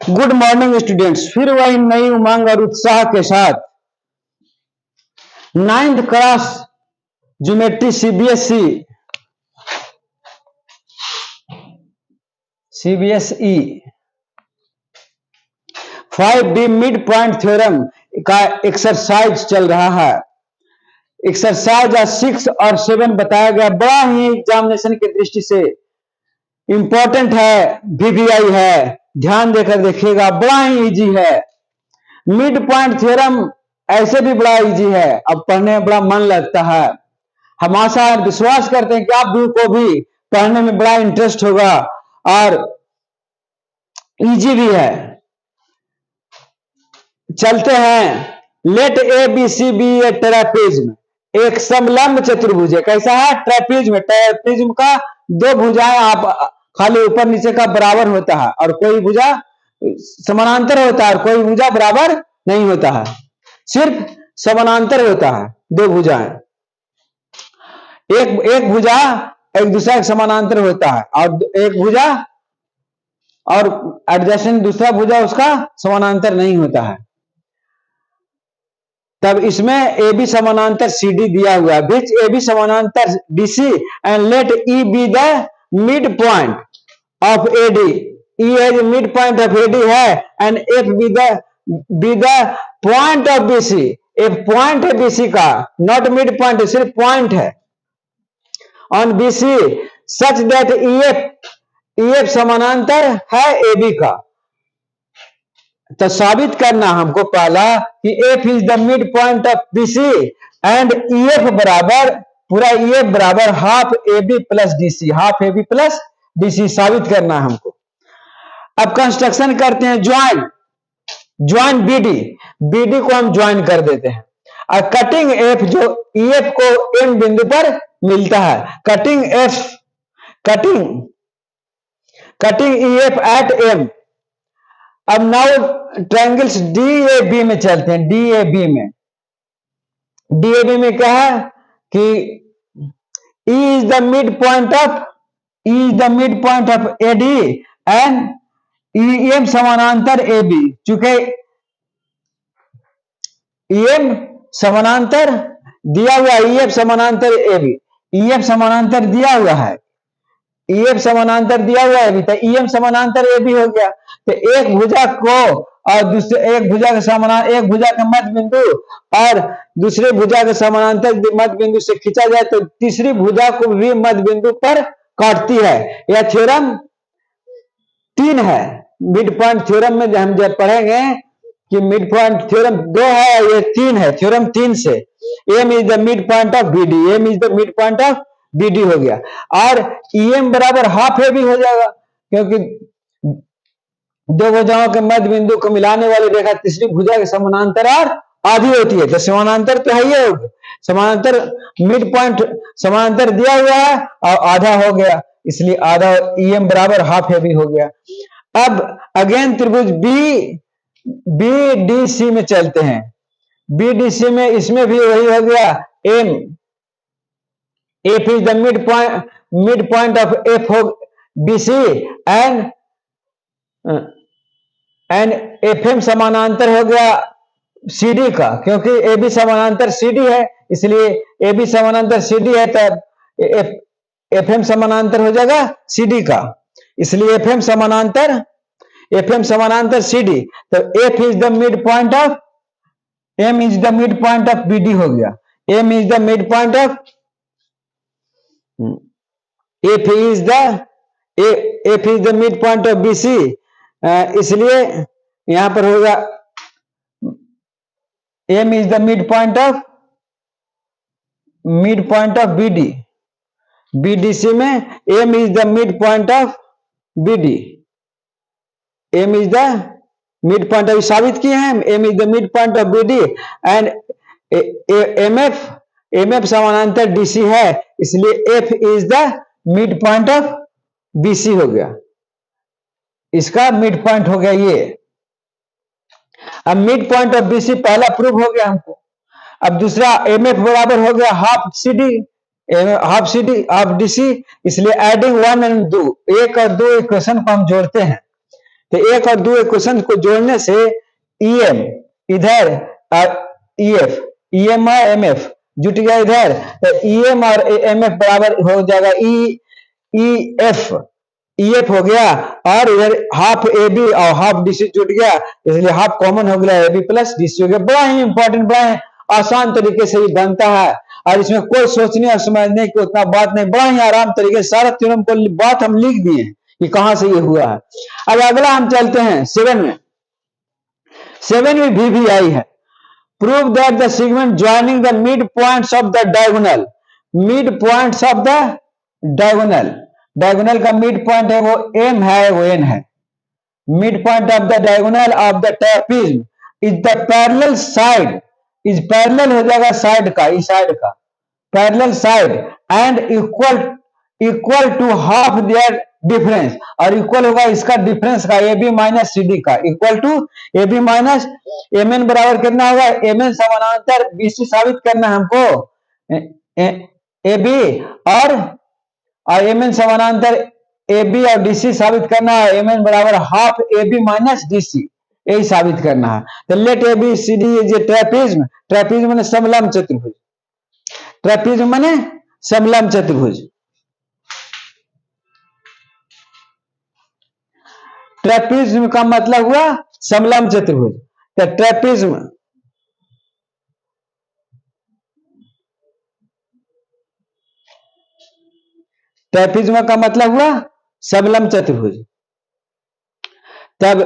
Good morning students, फिर वही नई उमंग और उत्साह के साथ 9th class geometry CBSE 5D mid point theorem का एक्सरसाइज चल रहा है। एक्सरसाइज 6 और 7 बताया गया, बड़ा ही एग्जामिनेशन की दृष्टि से इंपॉर्टेंट है, वीवीआई है, ध्यान देकर देखिएगा, बड़ा ही इजी है। मिड पॉइंट थ्योरम ऐसे भी बड़ा इजी है, अब पढ़ने में बड़ा मन लगता है। हम आशा और विश्वास करते हैं कि आप भी को भी पढ़ने में बड़ा इंटरेस्ट होगा और इजी भी है। चलते हैं। Let A B C B A trapezium, एक समलंब चतुर्भुज है। कैसा है? ट्रेपेजियम। ट्रेपेजियम का दो भुजाएं आप खाली ऊपर नीचे का बराबर होता है और कोई भुजा समानांतर होता है और कोई भुजा बराबर नहीं होता है, सिर्फ समानांतर होता है। दो भुजाएं, एक भुजा एक दूसरा के समानांतर होता है और एक भुजा और एडजेसेंट दूसरा भुजा उसका समानांतर नहीं होता है। तब इसमें ए बी समानांतर सी डी दिया हुआ है, विच ए बी समानांतर D C and let E be the mid point of A D. E is mid point of A D है and F be the point of B C. F point है B C का, not mid point, सिर्फ point है on B C such that E F समानांतर है A B का। तो साबित करना हमको पहला कि F is the mid point of B C and E F बराबर, पूरा ई एफ बराबर half A B plus D C, half A B plus D C साबित करना हमको। अब कंस्ट्रक्शन करते हैं, ज्वाइन बीडी को हम ज्वाइन कर देते हैं और कटिंग एफ जो ई एफ को एम बिंदु पर मिलता है, cutting E F at M. अब now triangles D A B में चलते हैं। डी ए बी में क्या है कि E is the mid point of A D and E M समानांतर ए बी। चूंकि ई एम समानांतर दिया हुआ, ई एफ समानांतर ए बी, ई एफ समानांतर दिया हुआ है, ई एफ समानांतर दिया हुआ है, तो ई एम समानांतर ए बी हो गया। तो एक भुजा को और दूसरे एक भुजा के समानांतर, एक भुजा के मध्य बिंदु और दूसरे भुजा के समानांतर मध्य बिंदु से खींचा जाए तो तीसरी भुजा को भी मध्य बिंदु पर काटती है। यह थ्योरम 3 है। मिड पॉइंट थ्योरम में हम जब पढ़ेंगे कि मिड पॉइंट थ्योरम 2 है, ये 3 है। थ्योरम 3 से M is the mid point of B D, M is the mid point of B D हो गया और ई एम बराबर हाफ ए बी हो जाएगा, क्योंकि दो भुजाओं के मध्य बिंदु को मिलाने वाली रेखा तीसरी भुजा के समानांतर और आधी होती है। तो समानांतर तो है ही होगा, समानांतर मिड पॉइंट समानांतर दिया हुआ है और आधा हो गया, इसलिए आधा ई एम बराबर हाफ ए बी हो गया। अब अगेन त्रिभुज बी डी सी में चलते हैं। बी डी सी में इसमें भी वही हो गया, M F is the mid point of F हो B C and F M समानांतर हो गया सी डी का, क्योंकि ए बी समानांतर सी डी है, इसलिए ए बी समानांतर सी डी है तो एफ एम समानांतर हो जाएगा सी डी का, इसलिए एफ एम समानांतर सी डी। तो F is the mid point of, M is the mid point of B D हो गया, M is the mid point of, F is the mid point of B C, इसलिए यहां पर होगा M is the mid point of B D. B D C में M is the mid point of B D, M is the mid point of, साबित किए हैं M is the mid point of B D and M F समानांतर D C है, इसलिए F is the mid point of B C हो गया, इसका mid point हो गया ये। अब mid point of B C पहला प्रूव हो गया हमको। अब दूसरा एम एफ बराबर हो गया half C D half D C, इसलिए एडिंग 1 एंड 2, 1 और 2 इक्वेशन को हम जोड़ते हैं। तो एक और दो इक्वेशन को जोड़ने से ईएम इधर ईएफ, ईएम और एमएफ जुट गया इधर, तो ईएम और एमएफ बराबर हो जाएगा ईएफ, ईएफ हो गया, और इधर हाफ ए बी और हाफ डीसी जुट गया, इसलिए हाफ कॉमन हो गया, ए बी प्लस डीसी हो गया। बड़ा ही इंपॉर्टेंट, बड़ा ही आसान तरीके से ये बनता है, और इसमें कोई सोचने और समझने की उतना बात नहीं, बड़ा ही आराम तरीके से सारा थ्योरम को बात हम लिख दिए कि कहां से ये हुआ है। अब अगला हम चलते हैं 7 में। 7 में भी आई है, prove that the segment joining the mid points of the diagonal, mid points of the diagonal, diagonal का मिड पॉइंट है वो एम है, वो एन है। Mid point of the diagonal of the trapezium is the parallel side, is parallel हो जाएगा side का, इस साइड का parallel side, and equal to half their difference, और इक्वल होगा इसका डिफरेंस का, A B minus C D का, equal to A B minus M N बराबर कितना होगा, एम एन समानांतर बी सी साबित करना है हमको, ए बी और एम एन समानांतर ए बी और डी सी साबित करना है, एम एन बराबर half A B minus D C, यही साबित करना है। तो let A B C D is a trapezium, trapezium माने समलंब चतुर्भुज, ट्रेपीज्म माने समलंब चतुर्भुज, ट्रेपीज्म का मतलब हुआ समलंब चतुर्भुज। तो ट्रेपीज्म ट्रेपीज्म का मतलब हुआ समलंब चतुर्भुज। तब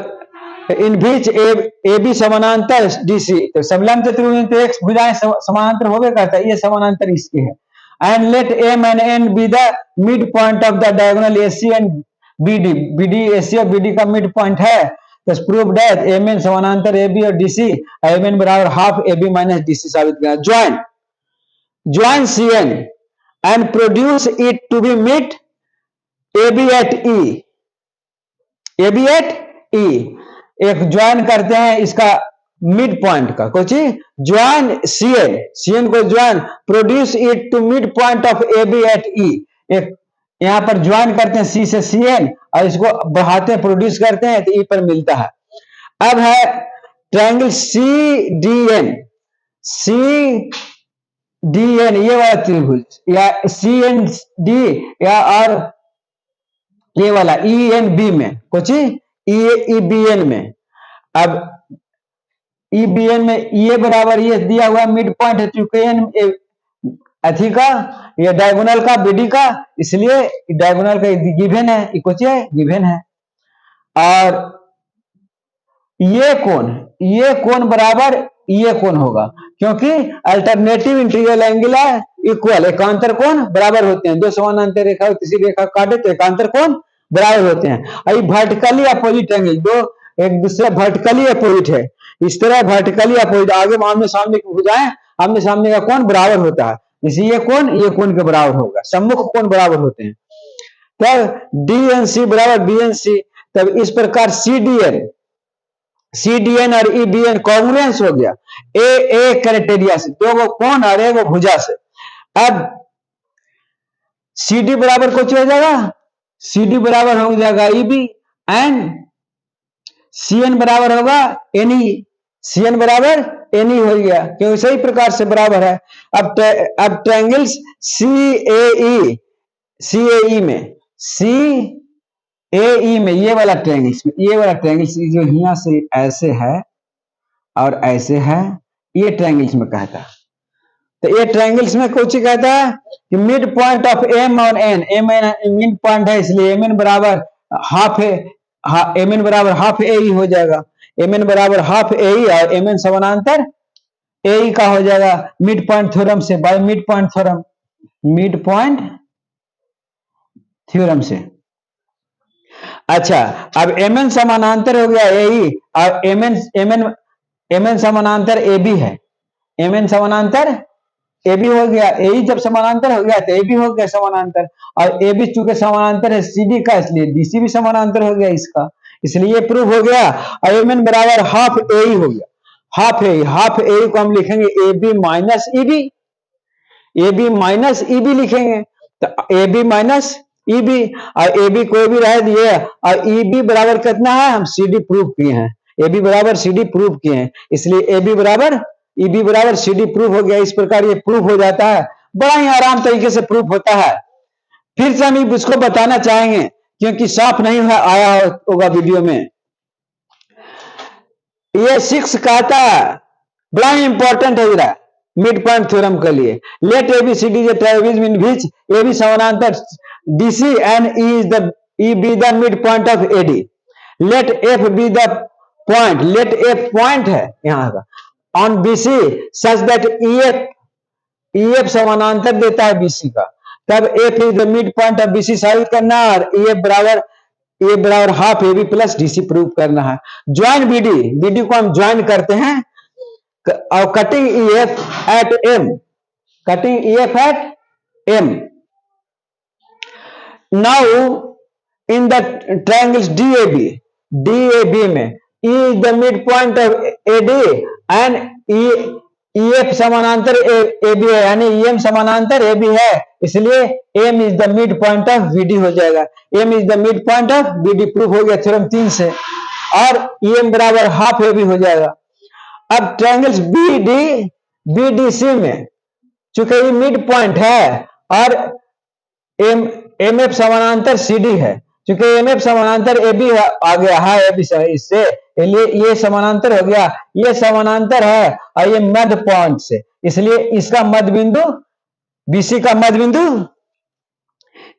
इन बीच ए बी समानांतर डीसी, तो समलंब चतुर्भुज तो एक भुजाएं समानांतर होवे करता है, ये समानांतर इसके है। And let M and N be the mid point of the diagonal A C and B D, B D A C और बीडी का मिड पॉइंट है, तो प्रूव दैट एम एन समानांतर ए बी और डीसी, एम एन बराबर half A B minus D C साबित किया। Join C N and produce it to be meet A B at E, A B at E, एक join करते हैं इसका mid point का, कुछ ज्वाइन सी एन को join produce it to mid point of A B at E, एक यहां पर ज्वाइन करते हैं सी से सी एन और इसको बढ़ाते हैं, प्रोड्यूस करते हैं तो ई पर मिलता है। अब है triangle C D N, C D N ये वाला त्रिभुज, या सी एन डी या और ये वाला ई एन बी में, कुछ ई बी एन में। अब ई बी एन में ये बराबर ये दिया हुआ मिड पॉइंट है, चूंकि एन अथी का ये डायगोनल का बीडी का, इसलिए डायगोनल का गिवन है, कुछ गिवन है। और ये कोण बराबर ये कोण होगा, क्योंकि अल्टरनेटिव इंटीग्रल एंगल है इक्वल, एकांतर कोण बराबर होते हैं। दो समानांतर रेखा किसी रेखा काटे तो एकांतर कोण बराबर होते हैं। और वर्टिकली अपोजिट एंगल, दो एक दूसरे वर्टिकली अपोजिट है, इस तरह वर्टिकली अपोजिट, आगे आमने सामने की भुजाएं आमने सामने का कोण बराबर होता है, जैसे ये कोण के बराबर होगा, सम्मुख कोण बराबर होते हैं। तब डी एन सी बराबर बी एन सी, तब इस प्रकार सी डी एन और ई बी एन कॉन्ग्रुएंस हो गया ए क्राइटेरिया से, दो वो कोण और एक वो भुजा से। अब सी डी बराबर कुछ हो जाएगा, सी डी बराबर हो जाएगा E B, and C N बराबर होगा एन ई, सी एन बराबर एन ई हो गया, क्योंकि सही प्रकार से बराबर है। अब ट्रायंगल्स सी ए ई में ये वाला ट्रायंगल्स जो यहाँ से ऐसे है और ऐसे है, ये ट्रायंगल्स में कहता है। तो ये ट्रायंगल्स में कुछ कहता है कि मिड पॉइंट ऑफ एम और N, M N mid point है, इसलिए एम एन बराबर हाफ है, एम एन बराबर हाफ ए ई हो जाएगा, एम एन बराबर हाफ ए ई और एम एन समानांतर ए ई का हो जाएगा मिड पॉइंट थ्योरम से, बाय मिड पॉइंट थ्योरम से। अच्छा, अब एम एन समानांतर हो गया ए ई और एम एन समानांतर ए बी है, एम एन समानांतर ए बी हो गया, ए ई जब समानांतर हो गया तो ए बी हो गया समानांतर, और ए बी चूंकि समानांतर है सी डी का, इसलिए डी सी भी समानांतर हो गया इसका, इसलिए प्रूव हो गया। और एम एन बराबर हाफ ए ई हो गया, हाफ ए ई को हम लिखेंगे A B minus E B, लिखेंगे, तो A B minus E B, और ए बी कोई भी रह दिए, और ई बी बराबर कितना है, हम सी डी प्रूव किए हैं, ए बी बराबर सी डी प्रूव किए हैं, इसलिए ए बी बराबर ई बी बराबर सी डी प्रूव हो गया। इस प्रकार ये प्रूव हो जाता है, बड़ा ही आराम तरीके से प्रूव होता है। फिर से हम इसको बताना चाहेंगे क्योंकि साफ नहीं आया होगा वीडियो में। ये 6 कहता है, बड़ा ही इंपॉर्टेंट है जरा मिड पॉइंट थ्योरम के लिए। Let A B C D trapezium mean which A B समानांतर D C and E be the mid point of A D. Let F be the point, let F point है यहाँ का on B C such that E F समानांतर देता है B C का, तब F is the mid point of B C साबित करना है, और ए बराबर half A B plus D C prove करना है। ज्वाइन बीडी, बीडी को हम ज्वाइन करते हैं, और cutting E F at M, cutting E F at M. Now in the triangles D A B, D A B में E is the mid point of A D and E F समानांतर A B है, यानी ई M समानांतर ए बी है, इसलिए M is the mid point of B D हो जाएगा। M is the mid point of B D proof हो गया थ्योरम 3 से, और ई एम बराबर हाफ ए बी हो जाएगा। अब triangles B D, B D C में चूंकि ये मिड पॉइंट है और एम एफ समानांतर सी डी है, चूंकि एम एफ समानांतर ए बी आ गया है ए बी से, इससे ये समानांतर हो गया, ये समानांतर है और ये मध्य पॉइंट से, इसलिए इसका मध्य बिंदु बीसी का मध्य बिंदु,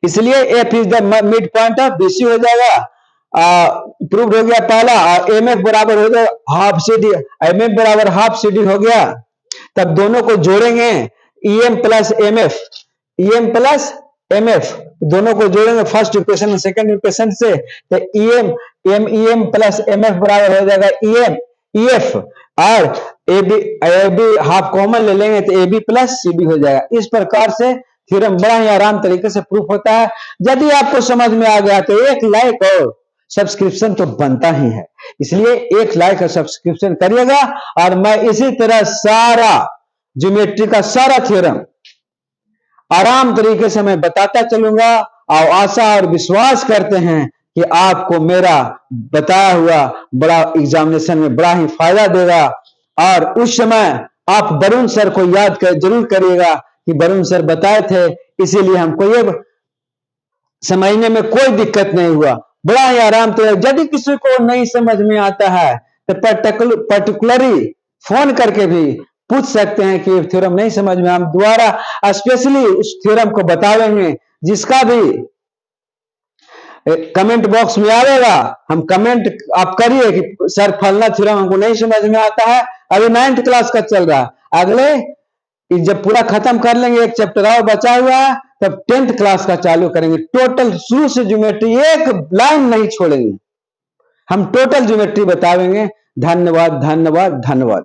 इसलिए F is the mid point of BC हो जाएगा। प्रूव्ड हो गया पहला, और एम एफ बराबर हो गया half C D, M F बराबर हाफ सी डी हो गया। तब दोनों को जोड़ेंगे, E M plus M F, E M plus M F दोनों को जोड़ेंगे फर्स्ट इक्वेशन और सेकंड इक्वेशन से, तो ई एम प्लस एम एफ बराबर हो जाएगा ई एम ई एफ, और ए बी हाफ कॉमन ले लेंगे तो A B plus C B हो जाएगा। इस प्रकार से थ्योरम बड़ा ही आराम तरीके से प्रूफ होता है। यदि आपको समझ में आ गया तो एक लाइक और सब्सक्रिप्शन तो बनता ही है, इसलिए एक लाइक और सब्सक्रिप्शन करिएगा, और मैं इसी तरह सारा ज्योमेट्री का सारा थ्योरम आराम तरीके से मैं बताता चलूंगा, और आशा और विश्वास करते हैं कि आपको मेरा बताया हुआ बड़ा एग्जामिनेशन में बड़ा ही फायदा देगा। और उस समय आप वरुण सर को याद जरूर करिएगा कि वरुण सर बताए थे, इसीलिए हमको ये समझने में कोई दिक्कत नहीं हुआ, बड़ा ही आराम तो। यदि किसी को नहीं समझ में आता है तो पर्टिकुलरली फोन करके भी पूछ सकते हैं कि थ्योरम नहीं समझ में, हम दोबारा स्पेशली उस थ्योरम को बतावेंगे। जिसका भी कमेंट बॉक्स में आएगा, हम कमेंट आप करिए कि सर फलना थ्योरम हमको नहीं समझ में आता है, अभी 9th क्लास का चल रहा है, अगले जब पूरा खत्म कर लेंगे, एक चैप्टर और बचा हुआ है, तब 10th क्लास का चालू करेंगे। टोटल शुरू से ज्योमेट्री एक लाइन नहीं छोड़ेंगे, हम टोटल ज्योमेट्री बतावेंगे। धन्यवाद धन्यवाद धन्यवाद।